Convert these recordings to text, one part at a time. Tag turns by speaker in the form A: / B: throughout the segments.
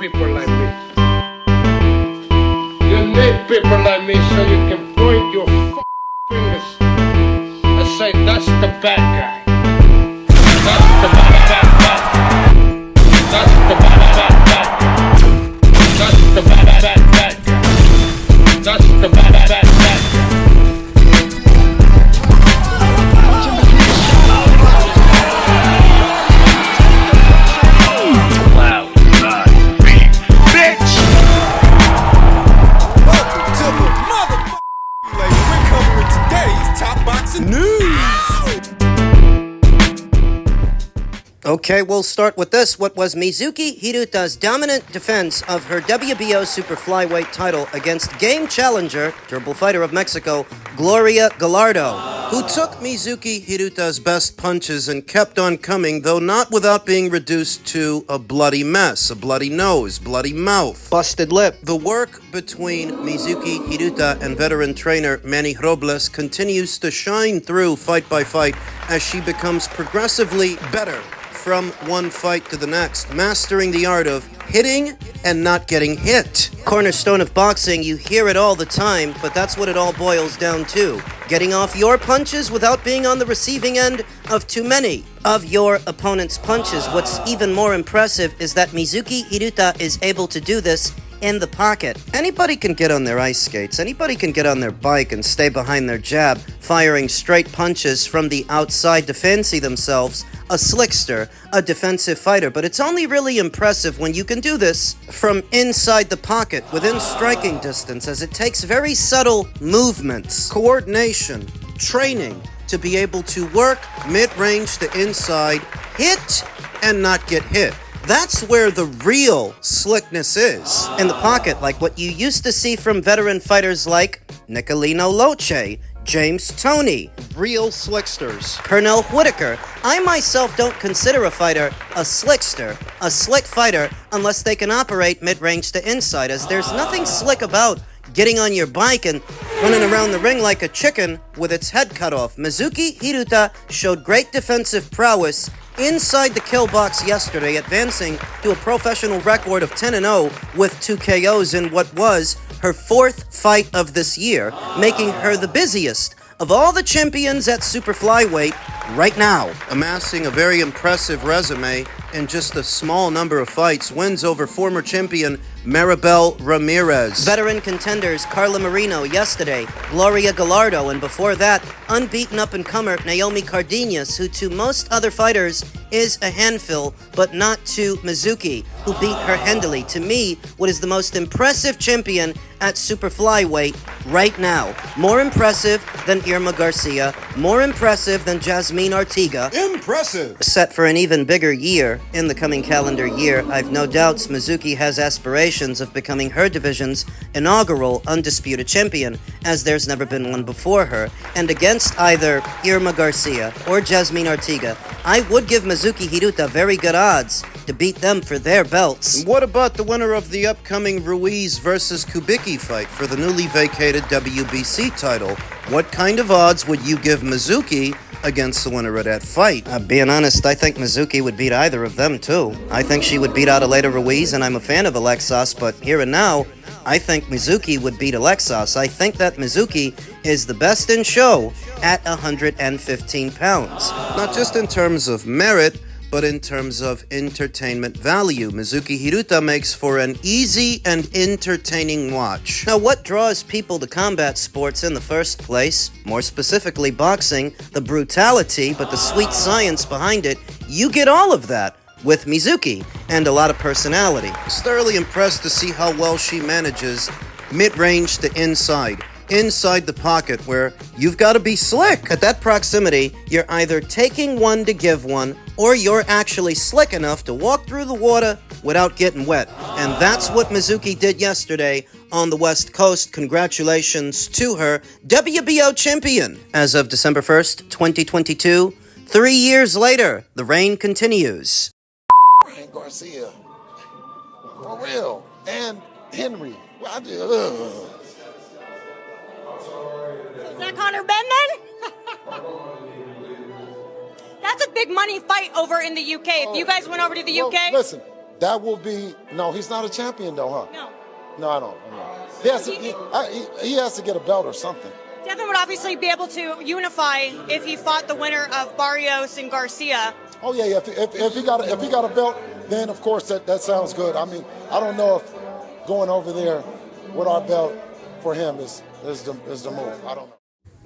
A: people like me. You need people like me so you can point your fingers and say, that's the bad guy. That's the bad guy. That's the bad guy. That's the bad guy. That's the bad guy.
B: Okay, we'll start with this. What was Mizuki Hiruta's dominant defense of her WBO Super Flyweight title against game challenger, durable fighter of Mexico, Gloria Gallardo, who took Mizuki Hiruta's best punches and kept on coming, though not without being reduced to a bloody mess, a bloody nose, bloody mouth, busted lip. The work between Mizuki Hiruta and veteran trainer Manny Robles continues to shine through fight by fight as she becomes progressively better from one fight to the next, mastering the art of hitting and not getting hit. Cornerstone of boxing, you hear it all the time, but that's what it all boils down to. Getting off your punches without being on the receiving end of too many of your opponent's punches. What's even more impressive is that Mizuki Hiruta is able to do this in the pocket. Anybody can get on their ice skates, anybody can get on their bike and stay behind their jab, firing straight punches from the outside to fancy themselves a slickster, a defensive fighter, but it's only really impressive when you can do this from inside the pocket, within striking distance, as it takes very subtle movements, coordination, training to be able to work mid-range to inside, hit and not get hit. That's where the real slickness is. In the pocket, like what you used to see from veteran fighters like Nicolino Loche, James Toney, real slicksters. Pernell Whitaker. I myself don't consider a fighter a slickster, a slick fighter, unless they can operate mid-range to inside, as there's nothing slick about getting on your bike and running around the ring like a chicken with its head cut off. Mizuki Hiruta showed great defensive prowess inside the kill box yesterday, advancing to a professional record of 10-0 with 2 KOs in what was her 4th fight of this year, making her the busiest of all the champions at Super Flyweight right now. Amassing a very impressive resume in just a small number of fights, wins over former champion Maribel Ramirez. Veteran contenders Carla Marino yesterday, Gloria Gallardo, and before that, unbeaten up-and-comer Naomi Cardenas, who to most other fighters is a handful, but not to Mizuki, who beat her handily. To me, what is the most impressive champion at Super Flyweight right now. More impressive than Irma Garcia, more impressive than Jasmine Artiga. Impressive! Set for an even bigger year in the coming calendar year, I've no doubts Mizuki has aspirations of becoming her division's inaugural undisputed champion, as there's never been one before her. And against either Irma Garcia or Jasmine Artiga, I would give Mizuki Hiruta very good odds to beat them for their belts. What about the winner of the upcoming Ruiz versus Kubicki fight for the newly vacated WBC title? What kind of odds would you give Mizuki against the winner of that fight? Being honest, I think Mizuki would beat either of them too. I think she would beat Adelaida Ruiz, and I'm a fan of Alexas, but here and now, I think Mizuki would beat Alexas. I think that Mizuki is the best in show at 115 pounds. Not just in terms of merit, but in terms of entertainment value. Mizuki Hiruta makes for an easy and entertaining watch. Now, what draws people to combat sports in the first place? More specifically, boxing, the brutality, but the sweet science behind it. You get all of that with Mizuki, and a lot of personality. I was thoroughly impressed to see how well she manages mid-range to inside the pocket, where you've got to be slick. At that proximity, you're either taking one to give one, or you're actually slick enough to walk through the water without getting wet. And that's what Mizuki did yesterday on the West Coast. Congratulations to her, WBO champion. As of December 1st, 2022, 3 years later, the reign continues.
C: Garcia, for real, and Henry. I just,
D: Is that Conor Ben then? That's a big money fight over in the UK. If you guys went over to the UK,
C: listen, That will be, no, he's not a champion though, huh?
D: No.
C: No, I don't. No. He has to get a belt or something.
D: Devin would obviously be able to unify if he fought the winner of Barrios and Garcia.
C: Oh yeah. If he got a belt, then of course that sounds good. I mean, I don't know if going over there with our belt for him is the move. I don't know.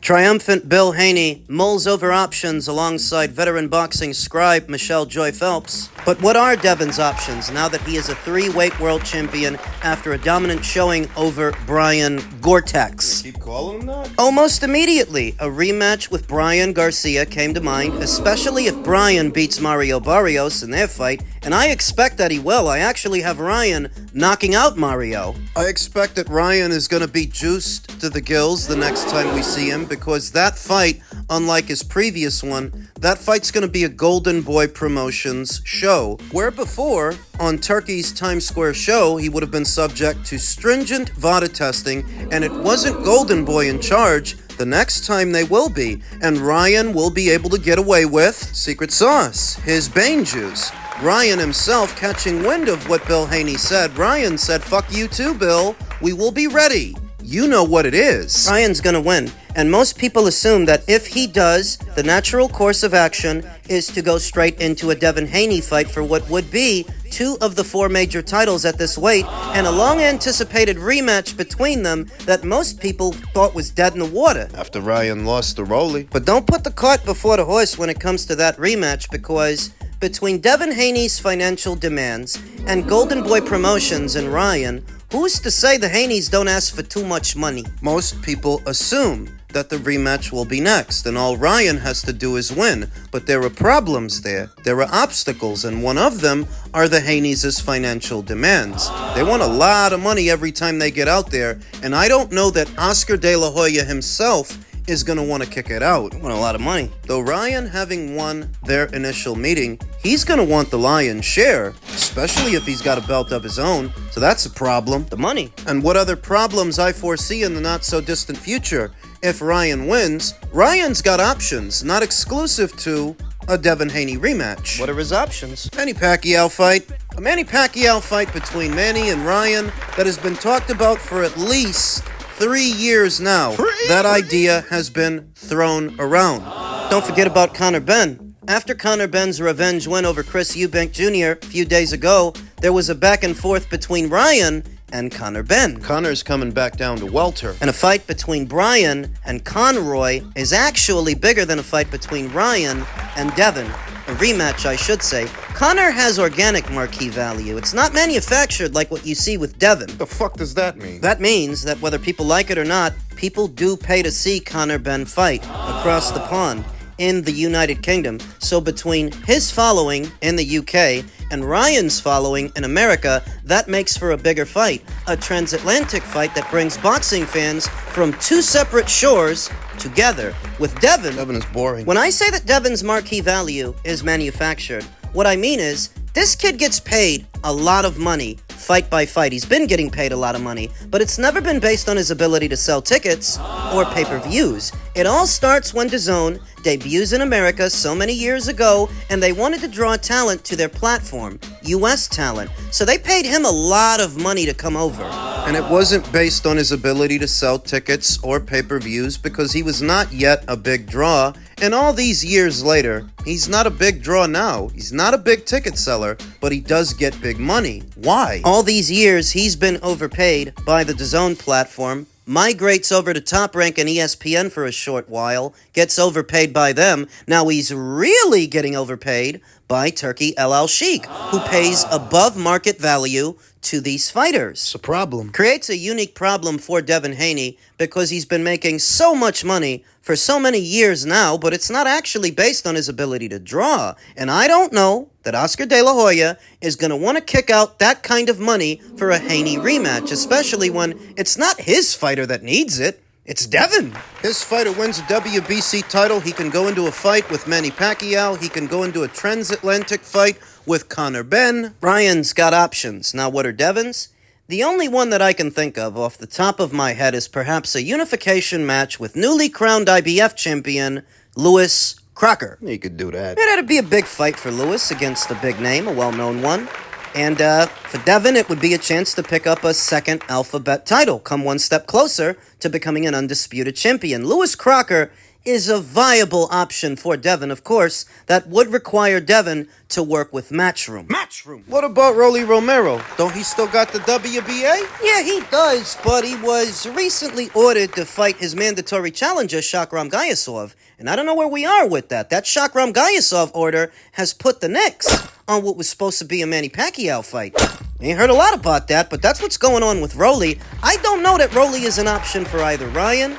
B: Triumphant Bill Haney mulls over options alongside veteran boxing scribe Michelle Joy Phelps. But what are Devin's options now that he is a 3-weight world champion after a dominant showing over Brian Gore-Tex?
E: Keep calling him that?
B: Almost immediately, a rematch with Brian Garcia came to mind, especially if Brian beats Mario Barrios in their fight, and I expect that he will. I actually have Ryan knocking out Mario. I expect that Ryan is going to be juiced to the gills the next time we see him, because that fight, unlike his previous one, that fight's going to be a Golden Boy Promotions show, where before, on Turkey's Times Square show, he would have been subject to stringent VADA testing, and it wasn't Golden Boy in charge. The next time they will be, and Ryan will be able to get away with secret sauce, his Bane juice. Ryan himself catching wind of what Bill Haney said. Ryan said, "Fuck you too, Bill. We will be ready. You know what it is." Ryan's gonna win, and most people assume that if he does, the natural course of action is to go straight into a Devin Haney fight for what would be 2 of the 4 major titles at this weight, and a long-anticipated rematch between them that most people thought was dead in the water.
E: After Ryan lost to Rolly.
B: But don't put the cart before the horse when it comes to that rematch, because between Devin Haney's financial demands and Golden Boy Promotions and Ryan, who's to say the Haneys don't ask for too much money? Most people assume that the rematch will be next, and all Ryan has to do is win. But there are problems there. There are obstacles, and one of them are the Haneys' financial demands. They want a lot of money every time they get out there, and I don't know that Oscar De La Hoya himself is going to want to kick it out. Want a lot of money. Though Ryan having won their initial meeting, he's going to want the lion's share, especially if he's got a belt of his own, so that's a problem. The money. And what other problems I foresee in the not-so-distant future? If Ryan wins, Ryan's got options, not exclusive to a Devin Haney rematch. What are his options? Manny Pacquiao fight. A Manny Pacquiao fight between Manny and Ryan that has been talked about for at least 3 years now. That idea has been thrown around. Don't forget about Conor Benn. After Conor Benn's revenge win over Chris Eubank Jr. a few days ago, there was a back and forth between Ryan and Conor Benn. Conor's coming back down to welter. And a fight between Brian and Conroy is actually bigger than a fight between Ryan and Devin. A rematch, I should say. Conor has organic marquee value. It's not manufactured like what you see with Devin.
E: The fuck does that mean?
B: That means that whether people like it or not, people do pay to see Conor Benn fight across the pond in the United Kingdom. So between his following in the UK and Ryan's following in America, that makes for a bigger fight. A transatlantic fight that brings boxing fans from 2 separate shores together. With Devin
E: Devin is boring.
B: When I say that Devin's marquee value is manufactured, what I mean is this kid gets paid a lot of money fight by fight. He's been getting paid a lot of money, but it's never been based on his ability to sell tickets or pay-per-views. It all starts when DAZN debuts in America so many years ago, and they wanted to draw talent to their platform, US talent. So they paid him a lot of money to come over. And it wasn't based on his ability to sell tickets or pay-per-views because he was not yet a big draw. And all these years later, he's not a big draw now. He's not a big ticket seller, but he does get big money. Why? All these years, he's been overpaid by the DAZN platform, migrates over to Top Rank and ESPN for a short while, gets overpaid by them. Now he's really getting overpaid by Turkey El Al Sheikh, who pays above market value to these fighters.
E: It's a problem.
B: Creates a unique problem for Devin Haney because he's been making so much money for so many years now, but it's not actually based on his ability to draw. And I don't know that Oscar De La Hoya is going to want to kick out that kind of money for a Haney rematch, especially when it's not his fighter that needs it. It's Devin. His fighter wins a WBC title. He can go into a fight with Manny Pacquiao. He can go into a transatlantic fight with Conor Benn. Ryan's got options. Now, what are Devin's? The only one that I can think of off the top of my head is perhaps a unification match with newly crowned IBF champion Louis Crocker.
E: He could do that.
B: It had to be a big fight for Louis against a big name, a well-known one. And for Devin, it would be a chance to pick up a second alphabet title, come one step closer to becoming an undisputed champion. Lewis Crocker is a viable option for Devin, of course. That would require Devin to work with Matchroom.
E: Matchroom. What about Rolly Romero? Don't he still got the WBA?
B: Yeah, he does, but he was recently ordered to fight his mandatory challenger, Shakram Gayasov. And I don't know where we are with that. That Shakram Gayasov order has put the nix on what was supposed to be a Manny Pacquiao fight. Ain't heard a lot about that, but that's what's going on with Rolly. I don't know that Rolly is an option for either Ryan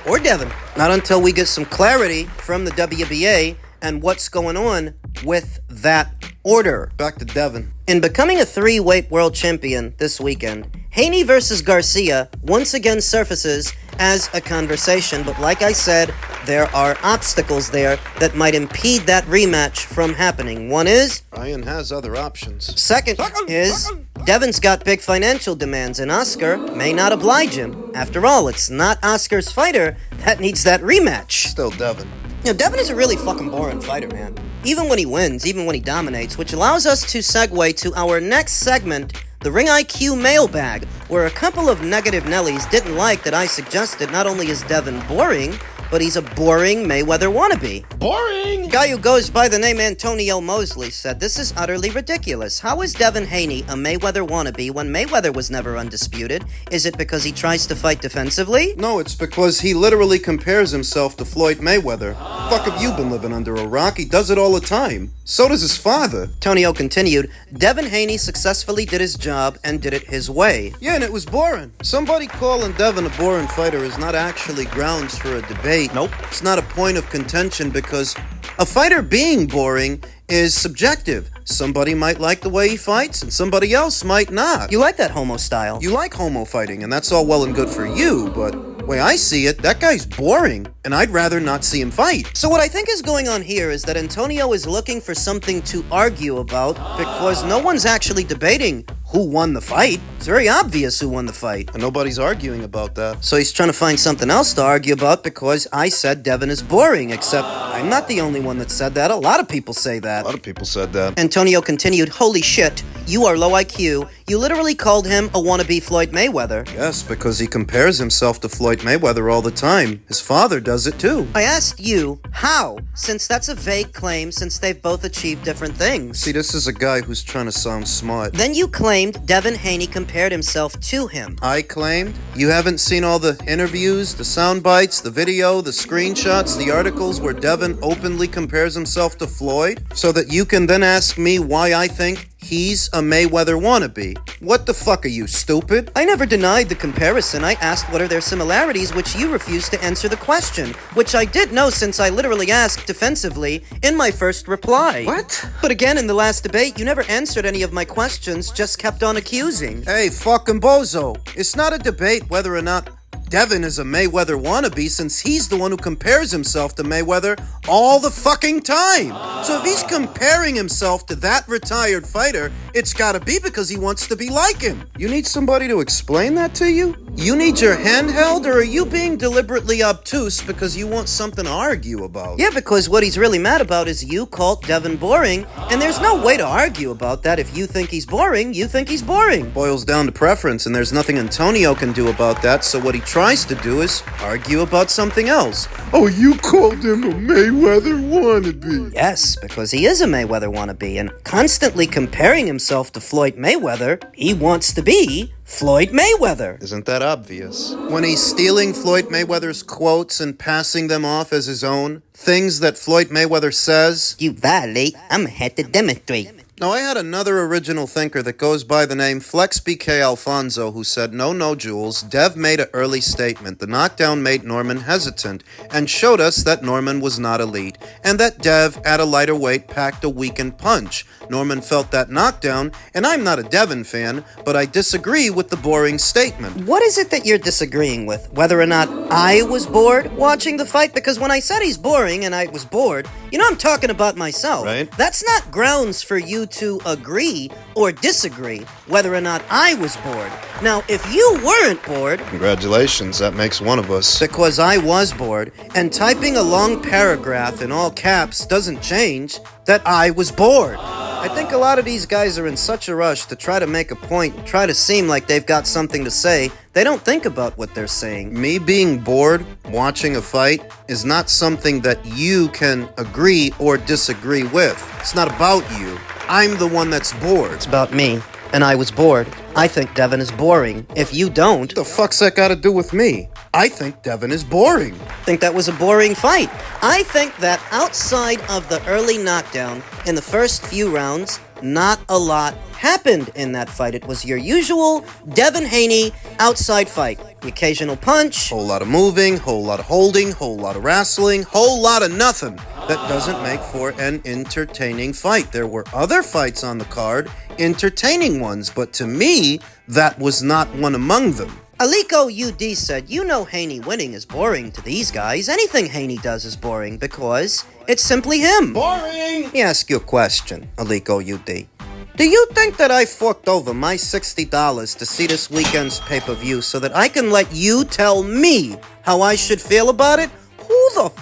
B: or Devin. Not until we get some clarity from the WBA and what's going on with that order.
E: Back to Devin.
B: In becoming a 3-weight world champion this weekend, Haney versus Garcia once again surfaces as a conversation, but like I said, there are obstacles there that might impede that rematch from happening. One is,
E: Ryan has other options.
B: Second is, Devin's got big financial demands, and Oscar may not oblige him. After all, it's not Oscar's fighter that needs that rematch.
E: Still Devin.
B: You know, Devin is a really fucking boring fighter, man. Even when he wins, even when he dominates, which allows us to segue to our next segment, the Ring IQ mailbag, where a couple of negative Nellies didn't like that I suggested not only is Devin boring, but he's a boring Mayweather wannabe.
E: Boring!
B: A guy who goes by the name Antonio Mosley said, "This is utterly ridiculous. How is Devin Haney a Mayweather wannabe when Mayweather was never undisputed? Is it because he tries to fight defensively?"
E: No, it's because he literally compares himself to Floyd Mayweather. Fuck have you been living under a rock? He does it all the time. So does his father.
B: Tonio continued, "Devin Haney successfully did his job and did it his way."
E: Yeah, and it was boring. Somebody calling Devin a boring fighter is not actually grounds for a debate.
B: Nope.
E: It's not a point of contention because a fighter being boring is subjective. Somebody might like the way he fights and somebody else might not.
B: You like that homo style.
E: You like homo fighting and that's all well and good for you, but the way I see it, that guy's boring and I'd rather not see him fight.
B: So what I think is going on here is that Antonio is looking for something to argue about because no one's actually debating who won the fight. It's very obvious who won the fight.
E: And nobody's arguing about that.
B: So he's trying to find something else to argue about because I said Devin is boring, except I'm not the only one that said that. A lot of people say that.
E: A lot of people said that.
B: Antonio continued, "Holy shit, you are low IQ. You literally called him a wannabe Floyd Mayweather."
E: Yes, because he compares himself to Floyd Mayweather all the time. His father does it too.
B: I asked you, how? Since that's a vague claim, since they've both achieved different things.
E: See, this is a guy who's trying to sound smart.
B: Then you claimed Devin Haney compared himself to him.
E: I claimed? You haven't seen all the interviews, the sound bites, the video, the screenshots, the articles where Devin openly compares himself to Floyd? So that you can then ask me why I think he's a Mayweather wannabe. What the fuck are you, stupid?
B: I never denied the comparison. I asked what are their similarities, which you refused to answer the question, which I did know since I literally asked defensively in my first reply.
E: What?
B: But again, in the last debate, you never answered any of my questions, just kept on accusing.
E: Hey, fucking bozo. It's not a debate whether or not Devin is a Mayweather wannabe since he's the one who compares himself to Mayweather all the fucking time. So if he's comparing himself to that retired fighter, it's gotta be because he wants to be like him. You need somebody to explain that to you? You need your hand held, or are you being deliberately obtuse because you want something to argue about?
B: Yeah, because what he's really mad about is you called Devin boring, and there's no way to argue about that. If you think he's boring, you think he's boring.
E: Boils down to preference, and there's nothing Antonio can do about that, so what he tries to do is argue about something else. Oh, you called him a Mayweather wannabe.
B: Yes, because he is a Mayweather wannabe, and constantly comparing himself to Floyd Mayweather, he wants to be Floyd Mayweather.
E: Isn't that obvious? When he's stealing Floyd Mayweather's quotes and passing them off as his own, things that Floyd Mayweather says.
B: You violate, I'm gonna have to demonstrate.
E: Now, I had another original thinker that goes by the name Flex BK Alfonso who said, no, Jules, Dev made an early statement. The knockdown made Norman hesitant and showed us that Norman was not elite and that Dev, at a lighter weight, packed a weakened punch. Norman felt that knockdown, and I'm not a Devin fan, but I disagree with the boring statement.
B: What is it that you're disagreeing with? Whether or not I was bored watching the fight? Because when I said he's boring and I was bored, you know I'm talking about myself.
E: Right.
B: That's not grounds for you to agree or disagree whether or not I was bored. Now, if you weren't bored,
E: Congratulations, that makes one of us.
B: because I was bored, and typing a long paragraph in all caps doesn't change that I was bored. I think a lot of these guys are in such a rush to try to make a point, try to seem like they've got something to say, they don't think about what they're saying.
E: Me being bored watching a fight is not something that you can agree or disagree with. It's not about you. I'm the one that's bored.
B: It's about me, and I was bored. I think Devin is boring. If you don't,
E: What the fuck's that got to do with me? I think Devin is boring.
B: think that was a boring fight. I think that outside of the early knockdown in the first few rounds, not a lot happened in that fight. It was your usual Devin Haney outside fight. The occasional punch.
E: Whole lot of moving, whole lot of holding, whole lot of wrestling, whole lot of nothing. That doesn't make for an entertaining fight. There were other fights on the card, entertaining ones, but to me, that was not one among them.
B: Aliko UD said, you know Haney winning is boring to these guys. Anything Haney does is boring because it's simply him.
E: Boring!
B: Let me ask you a question, Aliko UD. Do you think that I forked over my $60 to see this weekend's pay-per-view so that I can let you tell me how I should feel about it?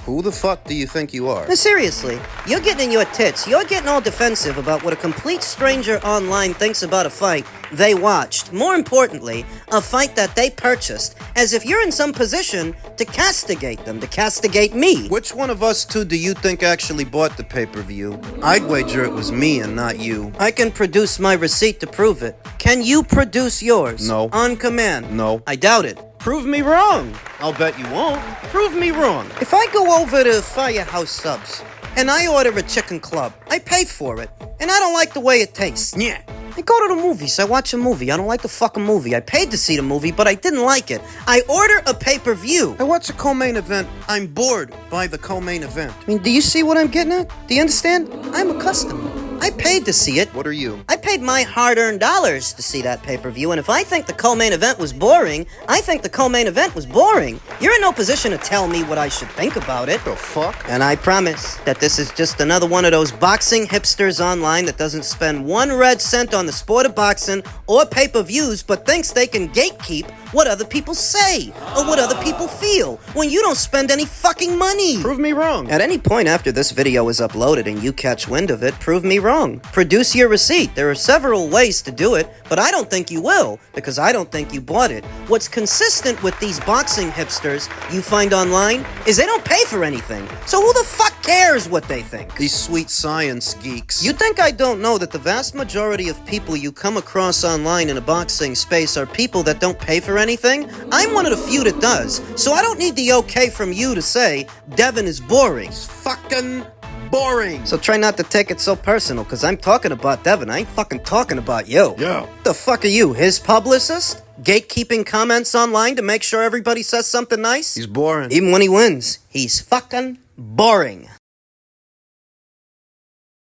E: Who the fuck do you think you are?
B: Now, seriously, you're getting in your tits. You're getting all defensive about what a complete stranger online thinks about a fight they watched. More importantly, a fight that they purchased, as if you're in some position to castigate them, to castigate me.
E: Which one of us two do you think actually bought the pay-per-view? I'd wager it was me and not you.
B: I can produce my receipt to prove it. Can you produce yours?
E: No.
B: On command?
E: No.
B: I doubt it. Prove me wrong.
E: I'll bet you won't. Prove me wrong.
B: If I go over to Firehouse Subs and I order a chicken club, I pay for it, and I don't like the way it tastes.
E: Yeah.
B: I go to the movies, I watch a movie, I don't like the fucking movie. I paid to see the movie, but I didn't like it. I order a pay-per-view.
E: I watch a co-main event. I'm bored by the co-main event.
B: I mean, do you see what I'm getting at? Do you understand? I'm a customer. I paid to see it.
E: What are you?
B: I paid my hard-earned dollars to see that pay-per-view, and if I think the co-main event was boring, I think the co-main event was boring. You're in no position to tell me what I should think about it.
E: The fuck?
B: And I promise that this is just another one of those boxing hipsters online that doesn't spend 1 red cent on the sport of boxing or pay-per-views, but thinks they can gatekeep what other people say or what other people feel when you don't spend any fucking money.
E: Prove me wrong.
B: At any point after this video is uploaded and you catch wind of it, prove me wrong. Produce your receipt. There are several ways to do it, but I don't think you will, because I don't think you bought it. What's consistent with these boxing hipsters you find online is they don't pay for anything. So who the fuck cares what they think?
E: These sweet science geeks.
B: You think I don't know that the vast majority of people you come across online in a boxing space are people that don't pay for anything? I'm one of the few that does, so I don't need the okay from you to say Devin is boring.
E: fucking boring.
B: So try not to take it so personal, because I'm talking about Devin. I ain't fucking talking about you.
E: Yeah.
B: The fuck are you, his publicist? Gatekeeping comments online to make sure everybody says something nice?
E: He's boring.
B: Even when he wins, he's fucking boring.